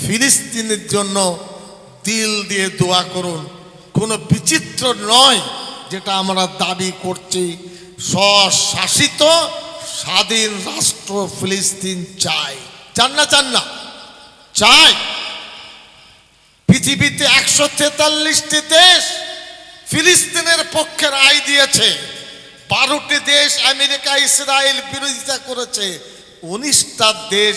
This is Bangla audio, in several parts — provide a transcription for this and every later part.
ফিলিস্তিনের জন্য দিল দিয়ে দোয়া করুন। কোনো বিচিত্র নয় যেটা আমরা দাবি করছি। স্বশাসিত স্বাধীন রাষ্ট্র ফিলিস্তিন চাই। চান না? চান না? চাই। পৃথিবীতে 143টি দেশ ফিলিস্তিনের পক্ষে রায় দিয়েছে। 12টি দেশ আমেরিকা ইসরায়েল বিরোধিতা করেছে। 19টা দেশ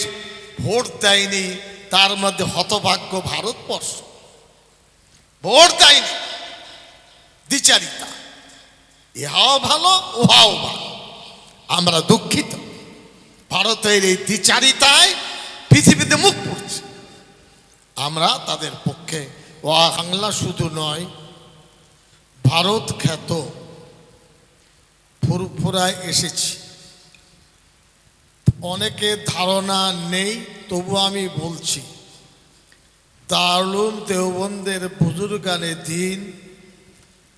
ভোট দেয়নি। তার মধ্যে হতভাগ্য ভারতবর্ষ ভোট দেয়নি। দ্বিচারিতা, ইহাও ভালো উহাও ভালো। আমরা দুঃখিত, ভারতের এই দ্বিচারিতায় পৃথিবীতে মুখ পড়ছে। আমরা তাদের পক্ষে। বাংলা শুধু নয়, ভারত খ্যাত ফুরফুরায় এসেছি। অনেকের ধারণা নেই, তবু আমি বলছি। দারুল দেওবন্দের বুজুর্গানে দিন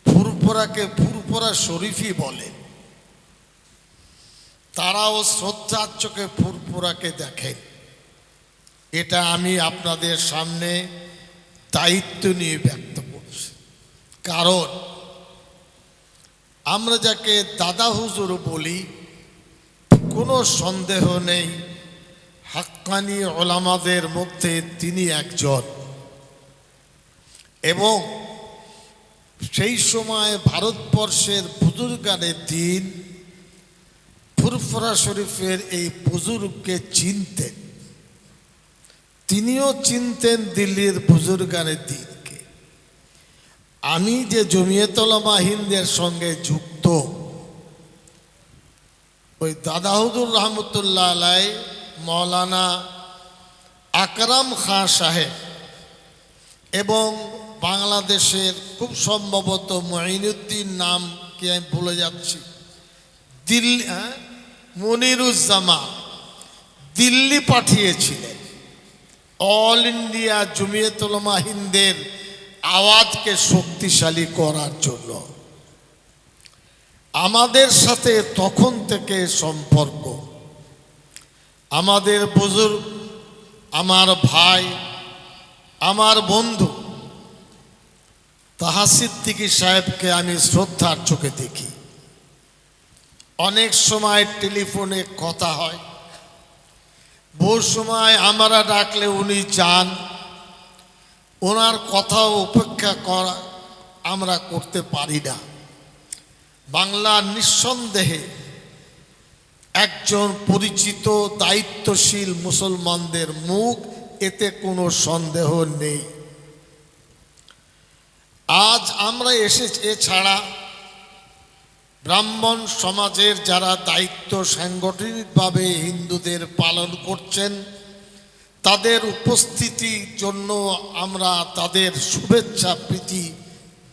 ফুরফুরাকে ফুরফুরা শরীফই বলে। তারাও শ্রদ্ধার চোখে ফুরফুরাকে দেখেন। এটা আমি আপনাদের সামনে দায়িত্ব নিয়ে ব্যক্ত করছি। কারণ আমরা যাকে দাদা হুজুর বলি, কোনো সন্দেহ নেই হাক্কানি ওলামাদের মধ্যে তিনি একজন। এবং সেই সময় ভারতবর্ষের বুজুর্গানে দিন ফুরফুরা শরীফের এই বুজুর্গকে চিনতেন। তিনিও চিনতেন দিল্লির বুজুর্গানে দিনকে। আমি যে জমিয়ত উলামা হিন্দের সঙ্গে যুক্ত, ওই দাদা হুজুর রহমতুল্লাহ আলাই, মৌলানা আকরাম খাঁ সাহেব এবং বাংলাদেশের খুব সম্ভবত মঈনুদ্দিন, নাম কি আমি ভুলে যাচ্ছি, দিল্লি, মনিরুজ্জামান দিল্লি পাঠিয়েছিলেন অল ইন্ডিয়া জমিয়ত উলামা হিন্দের আওয়াজকে শক্তিশালী করার জন্য। আমাদের সাথে তখন থেকে সম্পর্ক। আমাদের বুজুর্গ, আমার ভাই, আমার বন্ধু তাহা সিদ্দিকী সাহেবকে আমি শ্রদ্ধার চোখে দেখি। অনেক সময় টেলিফোনে কথা হয়, বহু সময় আমরা ডাকলে উনি যান। ওনার কথাও উপেক্ষা করা আমরা করতে পারি না। বাংলার নিঃসন্দেহে একজন পরিচিত দায়িত্বশীল মুসলমানদের মুখ, এতে কোনো সন্দেহ নেই। আজ আমরা এসেছি। এছাড়া ব্রাহ্মণ সমাজের যারা দায়িত্ব সাংগঠনিকভাবে হিন্দুদের পালন করছেন, তাদের উপস্থিতির জন্য আমরা তাদের শুভেচ্ছা প্রীতি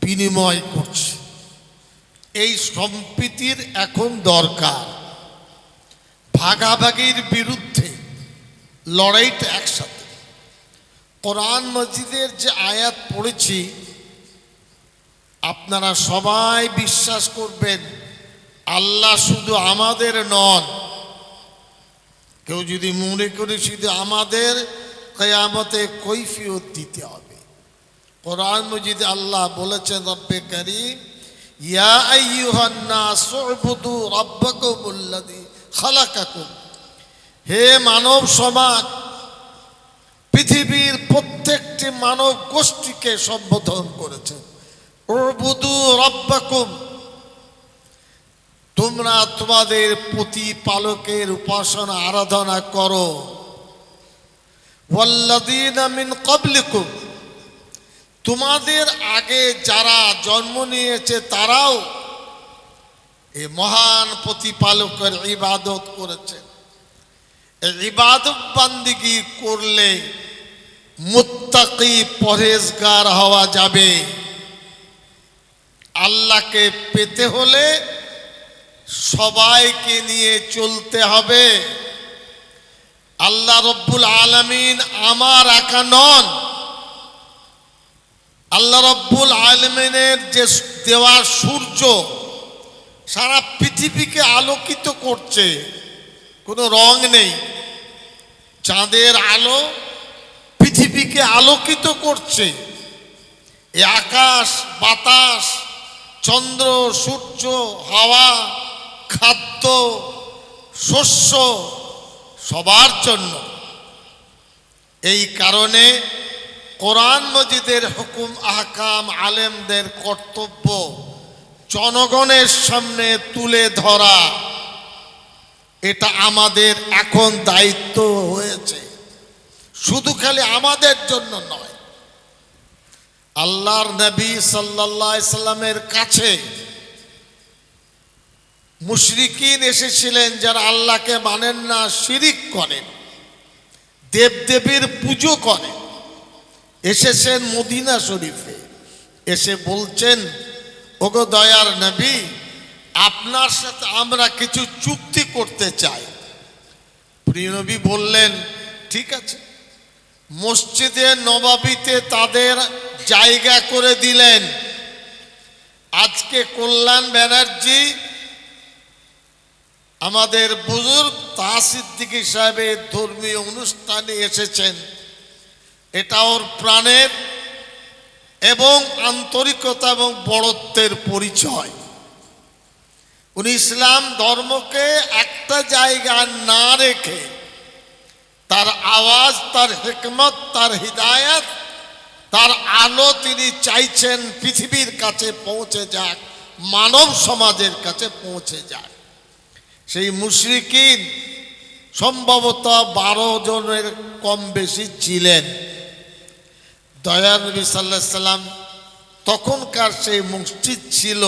বিনিময় করছি। এই সম্প্রীতির এখন দরকার। ভাগাভাগির বিরুদ্ধে লড়াইটা একসাথে। কোরআন মজিদের যে আয়াত পড়েছি, আপনারা সবাই বিশ্বাস করবেন আল্লাহ শুধু আমাদের নন। কেউ যদি মনে করে শুধু আমাদের, কিয়ামতে কৈফিয়ত দিতে হবে। কোরআন মজিদে আল্লাহ বলেছেন, রব্বে কারীম ইয়া আইয়ুহান নাস উবুদু রাব্বাকুমুল্লাযী খালাকাকুম। হে মানব সমাজ, পৃথিবীর প্রত্যেকটি মানব গোষ্ঠীকে সম্বোধন করেছেন, উবুদু রাব্বাকুম, তোমরা তোমাদের প্রতিপালকের উপাসনা আরাধনা করো। ওয়াল্লাযীনা মিন ক্বাবলিকুম, তোমাদের আগে যারা জন্ম নিয়েছে তারাও এই মহান প্রতিপালকের ইবাদত করেছেন। এই ইবাদত বান্দিগি করলে মুত্তাকি পরহেজগার হওয়া যাবে। আল্লাহকে পেতে হলে সবাইকে নিয়ে চলতে হবে। আল্লাহ রব্বুল আলামিন আমার একা নন। আল্লাহ রব্বুল আলামিনের যে দেওয়া সূর্য সারা পৃথিবীকে আলোকিত করছে, কোনো রং নেই। চাঁদের আলো পৃথিবী পৃথিবীকে আলোকিত করছে। এই আকাশ বাতাস, চন্দ্র সূর্য, হাওয়া, খাদ্য, শস্য সবার জন্য। এই কারণে কোরআন মজিদের হুকুম আহকাম আলেমদের কর্তব্য জনগণের সামনে তুলে ধরা, এটা আমাদের এখন দায়িত্ব হয়েছে। শুধু খালি আমাদের জন্য নয়, আল্লাহর নবী সাল্লাল্লাহু আলাইহি সাল্লামের কাছে মুশরিকিন এসেছিলেন, যারা আল্লাহকে মানেন না, শিরিক করেন, দেবদেবীর পুজো করেন। এসেছেন মদিনা শরীফে, এসে বলছেন, ওগো দয়ার নবী, আপনার সাথে আমরা কিছু চুক্তি করতে চাই। প্রিয় নবী বললেন, ঠিক আছে। মসজিদে নববীতে তাদের জায়গা করে দিলেন। আজকে কল্যাণ ব্যানার্জি আমাদের বুজুর্গ তাহা সিদ্দিকী সাহেবের ধর্মীয় অনুষ্ঠানে এসেছেন। এটা ওর প্রাণের এবং আন্তরিকতা এবং বড়ত্বের পরিচয়। উনি ইসলাম ধর্মকে একটা জায়গা না রেখে তার আওয়াজ, তার হিকমত, তার হিদায়াত, তার আলো তিনি চাইছেন পৃথিবীর কাছে পৌঁছে যাক, মানব সমাজের কাছে পৌঁছে যাক। সেই মুশরিকিন সম্ভবত 12 জনের কম বেশি ছিলেন। দয়ার নবী সাল্লাল্লাহু আলাইহি সাল্লাম তখনকার সেই মসজিদ ছিল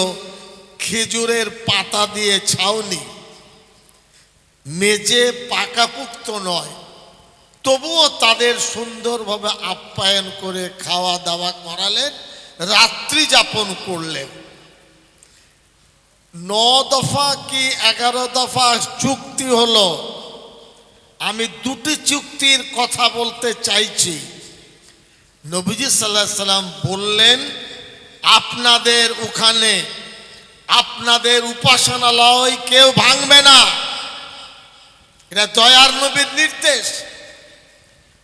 খেজুরের পাতা দিয়ে ছাউনি, মেঝে পাকাপুক্ত নয়, তবুও তাদের সুন্দরভাবে আপ্যায়ন করে খাওয়া দাওয়া করালেন, রাত্রি যাপন করলেন। 9 দফা কি 11 দফা চুক্তি হলো। আমি দুটি চুক্তির কথা বলতে চাইছি। নবীজি সাল্লাল্লাহু আলাইহি সাল্লাম বললেন, আপনাদের ওখানে আপনাদের উপাসনালয় কেউ ভাঙবে না। এটা দয়ার নবীর নির্দেশ।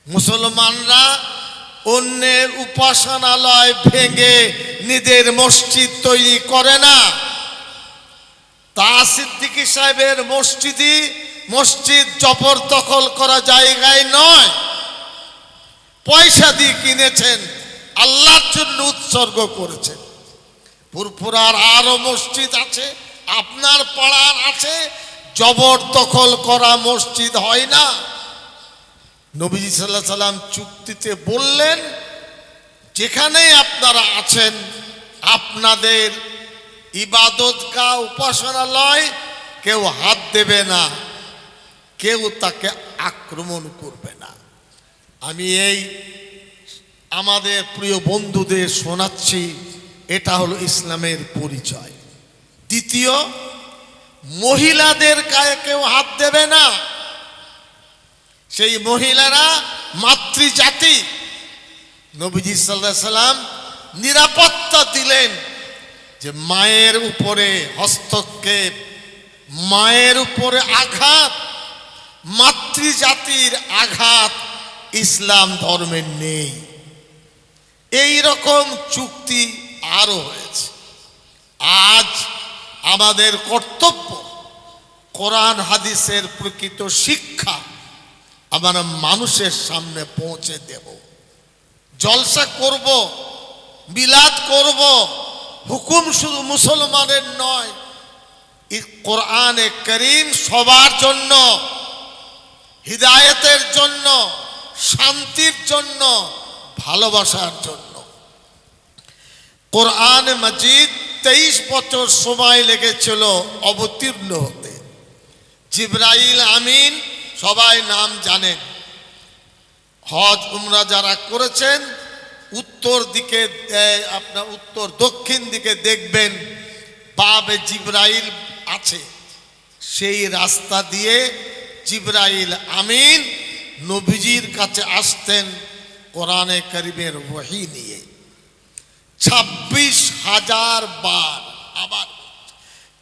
মুসলমানরা অন্যের উপাসনালয় ভেঙে নিজের মসজিদ তৈরি করে না। তাহা সিদ্দিকী সাহেবের মসজিদ জবরদখল করা জায়গায় নয়, পয়সা দিয়ে কিনেছেন, আল্লাহর জন্য উৎসর্গ করেছেন। ফুরফুরার আরো মসজিদ আছে, আপনার পাড়ার আছে, জবরদখল করা মসজিদ হয় না। নবীজি সাল্লাল্লাহু আলাইহি সাল্লাম চুক্তিতে বললেন, যেখানেই আপনারা আছেন আপনাদের ইবাদতগাহ উপাসনালয় কেউ হাত দেবে না, কেউ তাকে আক্রমণ করবে না। আমি এই আমাদের প্রিয় বন্ধুদের শোনাচ্ছি, এটা হলো ইসলামের পরিচয়। দ্বিতীয়, মহিলাদের গায়ে কেউ হাত দেবে না। সেই মহিলারা মাতৃজাতি। নবীজি সাল্লাল্লাহু আলাইহি সাল্লাম নিরাপত্তা দিলেন যে মায়ের উপরে হস্তক্ষেপ, মায়ের উপরে আঘাত, মাতৃজাতির আঘাত ইসলাম ধর্মের নেই। এই রকম চুক্তি আরো হয়েছে। আজ আমাদের কর্তব্য কোরআন হাদিসের প্রকৃত শিক্ষা আমরা মানুষের সামনে পৌঁছে দেব। জলসা করব, মিলাদ করব, হুকুম শুধু মুসলমানের নয়, কোরআনে কারীম সবার জন্য, হিদায়াতের জন্য, শান্তির জন্য, ভালোবাসার জন্য। কোরআন মাজিদ 23 বছর সময় লেগেছিল অবতীর্ণ হতে। জিবরাইল আমিন সবাই নাম জানেন। হজ উমরা যারা করেছেন উত্তর দিকে, আপনার উত্তর দক্ষিণ দিকে দেখবেন বাবে জিবরাইল আছে। সেই রাস্তা দিয়ে জিবরাইল আমিন নবীজির কাছে আসতেন কোরআনে কারীমের ওহী নিয়ে। 26,000 বার, আবার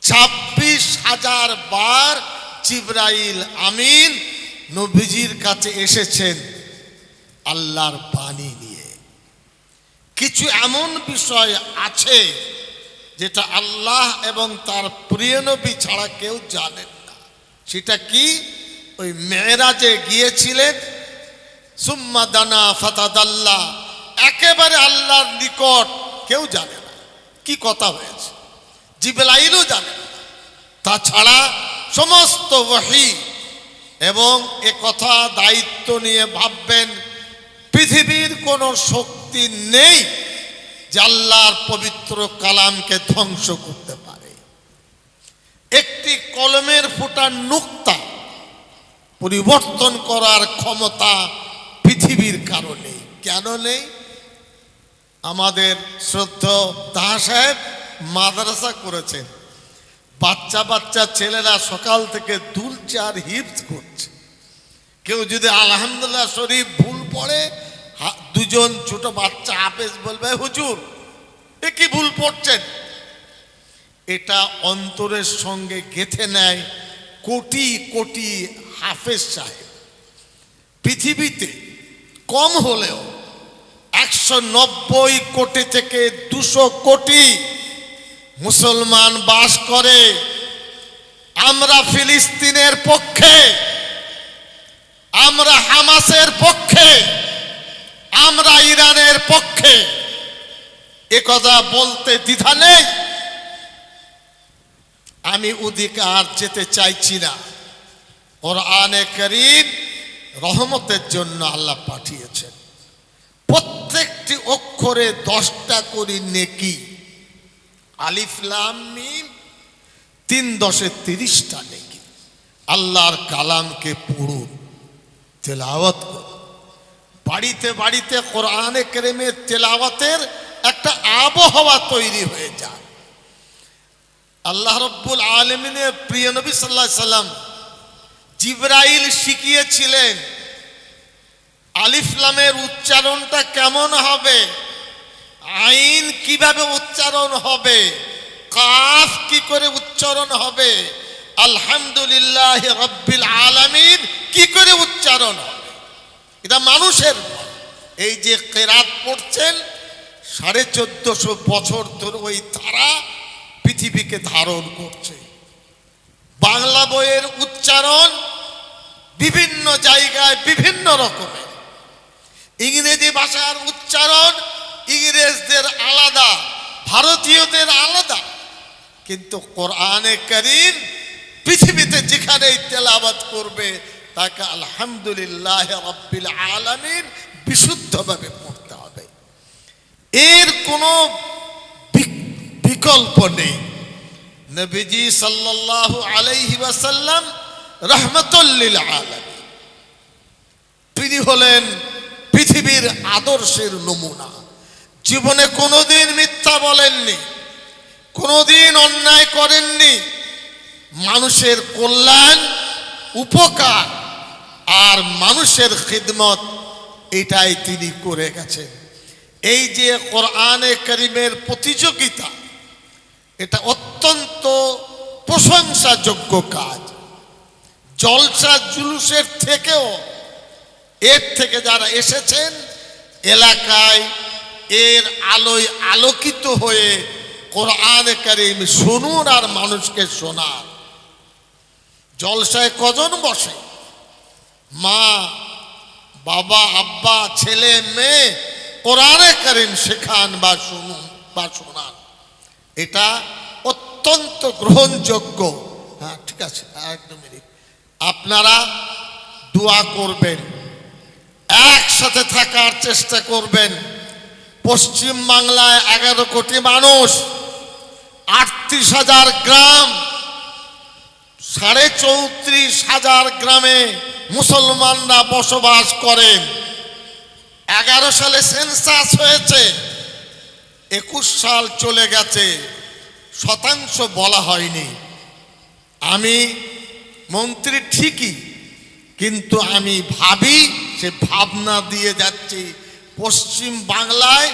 26,000 বার জিবরাইল আমিন নবীজির কাছে এসেছেন। আল্লাহর বাণী নিয়ে। কিছু এমন বিষয় আছে যেটা আল্লাহ এবং তার প্রিয় নবী ছাড়া কেউ জানেন না। সেটা কি? ওই মেরাজে গিয়েছিলেন, সুম্মা দানা ফাতাদাল্লা, একেবারে আল্লাহর নিকট, কেউ জানে না কি কথা হয়েছে, জিবরাইলও জানে না। তাছাড়া সমস্ত ওহী, এবং এ কথা দায়িত্ব নিয়ে ভাববেন পৃথিবীর কোনো শক্তি নেই যে আল্লাহর পবিত্র কালামকে ধ্বংস করতে পারে। একটি কলমের ফোঁটা নুক্তা পরিবর্তন করার ক্ষমতা পৃথিবীর কারণে। কেন নেই? আমাদের শ্রদ্ধেয় তাহা সাহেব মাদ্রাসা করেছেন, বাচ্চা বাচ্চা ছেলেরা সকাল থেকে দুলছে আর হিফজ করছে। কেউ যদি আলহামদুলিল্লাহ শরীফ ভুল পড়ে, দুজন ছোট বাচ্চা হাফেজ বলবে, হুজুর এ কি ভুল পড়ছেন। এটা অন্তরের সঙ্গে গেঁথে নেয় কোটি কোটি হাফেজ সাহেব। পৃথিবীতে কম হলেও 190 কোটি থেকে 200 কোটি মুসলমান বাস করে। আমরা ফিলিস্তিনের পক্ষে, আমরা হামাসের পক্ষে, আমরা ইরানের পক্ষে, এ কথা বলতে দ্বিধা নেই। আমি ওদিকে আর যেতে চাইছি না। কোরআনে কারীম রহমতের জন্য আল্লাহ পাঠিয়েছেন। প্রত্যেকটি অক্ষরে 10টা করে নেকি। আলিফ লাম মিম 3 10 30টা নেকি। আল্লাহর কালামকে পড়ুন, তেলাওয়াত করুন। বাড়িতে বাড়িতে কোরআনে কারীমের তেলাওয়াতের একটা আবহাওয়া তৈরি হয়ে যায়। আল্লাহ রাব্বুল আলামিনের প্রিয় নবী সাল্লাল্লাহু আলাইহি সাল্লাম জিবরাইল শিখিয়েছিলেন আলিফ লামের উচ্চারণটা কেমন হবে, আইন কিভাবে উচ্চারণ হবে, কাফ কি করে উচ্চারণ হবে, আলহামদুলিল্লাহি রাব্বিল আলামিন কি করে উচ্চারণ হবে। এটা মানুষের নয়। এই যে কেরাত পড়ছেন 1450 বছর ধরে ওই ধারা পৃথিবীকে ধারণ করছে। বাংলা বইয়ের উচ্চারণ বিভিন্ন জায়গায় বিভিন্ন রকমের। ইংরেজি ভাষার উচ্চারণ ইংরেজদের আলাদা, ভারতীয়দের আলাদা। কিন্তু কোরআনে কারীম পৃথিবীতে যেখানেই তেলাওয়াত করবে তাকে আলহামদুলিল্লাহ রাব্বিল আলামিন বিশুদ্ধভাবে পড়তে হবে। এর কোনো বিকল্প নেই। নবীজি সাল্লাল্লাহু আলাইহি ওয়াসাল্লাম রাহমাতুল লিল আলামিন, তিনি হলেন পৃথিবীর আদর্শের নমুনা। জীবনে কোনোদিন মিথ্যা বলেননি, কোনোদিন অন্যায় করেননি। মানুষের কল্যাণ, উপকার আর মানুষের খিদমত, এটাই তিনি করে গেছেন। এই যে কোরআনে কারীমের প্রতিযোগিতা, এটা অত্যন্ত প্রশংসাযোগ্য কাজ। জলসা জুলুসের থেকেও এর থেকে যারা এসেছেন এলাকায় এর আলোয় আলোকিত হয়ে কোরআনে কারীম শুনুন আর মানুষকে শোনান। জলসায় কজন বসে? মা, বাবা, আব্বা, ছেলে, মেয়ে কোরআনে কারীম শেখান বা শুনুন বা শোনান। এটা অত্যন্ত গ্রহণযোগ্য। হ্যাঁ, ঠিক আছে, একদম। আপনারা দোয়া করবেন, একসাথে থাকার চেষ্টা করবেন। পশ্চিম বাংলায় 11 কোটি মানুষ, 38,000 গ্রাম, 34,500 গ্রামে মুসলমানরা বসবাস করেন। 11 সালে সেন্সাস হয়েছে, 21 সাল চলে গেছে, শতাংশ বলা হয়নি। আমি মন্ত্রী ঠিকই, কিন্তু আমি ভাবি, সে ভাবনা দিয়ে যাচ্ছি, পশ্চিম বাংলায়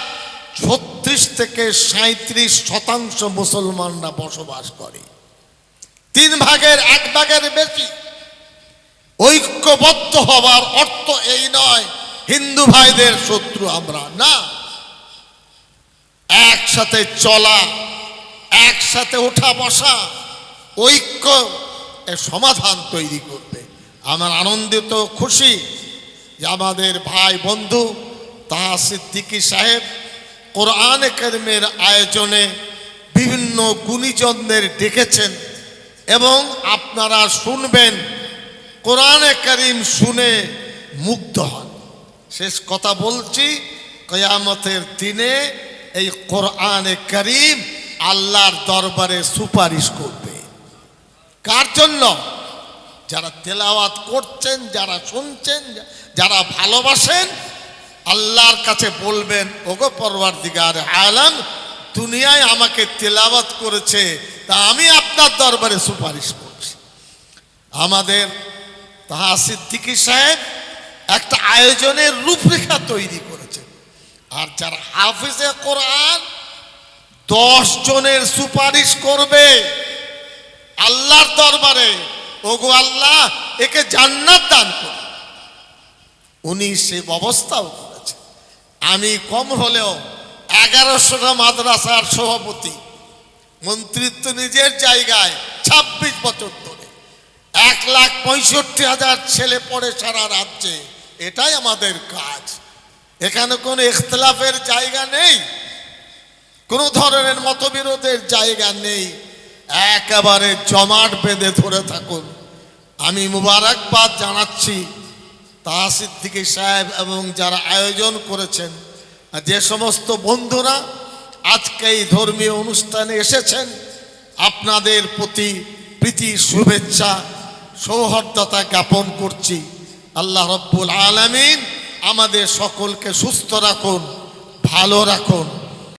36 থেকে 37% মুসলমানরা বসবাস করে। 3 ভাগের 1 ভাগের বেশি। ঐক্যবদ্ধ হবার অর্থ এই নয় হিন্দু ভাইদের শত্রু আমরা না। একসাথে চলা, একসাথে ওঠা বসা, ঐক্য এর সমাধান তৈরি করবে। আমার আনন্দিত খুশি যে আমাদের ভাই বন্ধু তাহা সিদ্দিকী সাহেব কোরআনে কারিমের আয়োজনে বিভিন্ন গুণীজনদের ডেকেছেন এবং আপনারা শুনবেন, কোরআনে কারিম শুনে মুগ্ধ হন। শেষ কথা বলছি, কিয়ামতের দিনে এই কোরআনে কারিম আল্লাহর দরবারে সুপারিশ করবে। কার জন্য? যারা তেলাওয়াত করছেন, যারা শুনছেন, যারা ভালোবাসেন, আল্লাহর কাছে বলবেন, ওগো পরওয়ারদিগার আলম, দুনিয়ায় আমাকে তেলাওয়াত করেছে, তা আমি আপনার দরবারে সুপারিশ করছি। আমাদের তাহা সিদ্দিকী সাহেব একটা আয়োজনের রূপরেখা তৈরি করেছে। আর যারা হাফিজে কোরআন 10 জনের সুপারিশ করবে আল্লাহর দরবারে, ওগো আল্লাহ একে জান্নাত দান করুন। উনি সে ব্যবস্থাও করেছে। আমি কম হলেও 1100টা মাদ্রাসার সভাপতি, মন্ত্রিত্ব নিজের জায়গায় 26 বছর ধরে, 1,65,000 ছেলে পড়ে সারা রাজ্যে। এটাই আমাদের কাজ। এখানে কোনো ইখতিলাফের জায়গা নেই, কোনো ধরনের মতবিরোধের জায়গা নেই। একেবারে জমাট বেঁধে ধরে থাকুন। আমি মুবারকবাদ জানাচ্ছি তাহা সিদ্দিকী সাহেব এবং যারা আয়োজন করেছেন, যে সমস্ত বন্ধুরা আজকে এই ধর্মীয় অনুষ্ঠানে এসেছেন, আপনাদের প্রতি প্রীতি শুভেচ্ছা সৌহার্দ্যতা জ্ঞাপন করছি। আল্লাহ রব্বুল আলামিন আমাদের সকলকে সুস্থ রাখুন, ভালো রাখুন।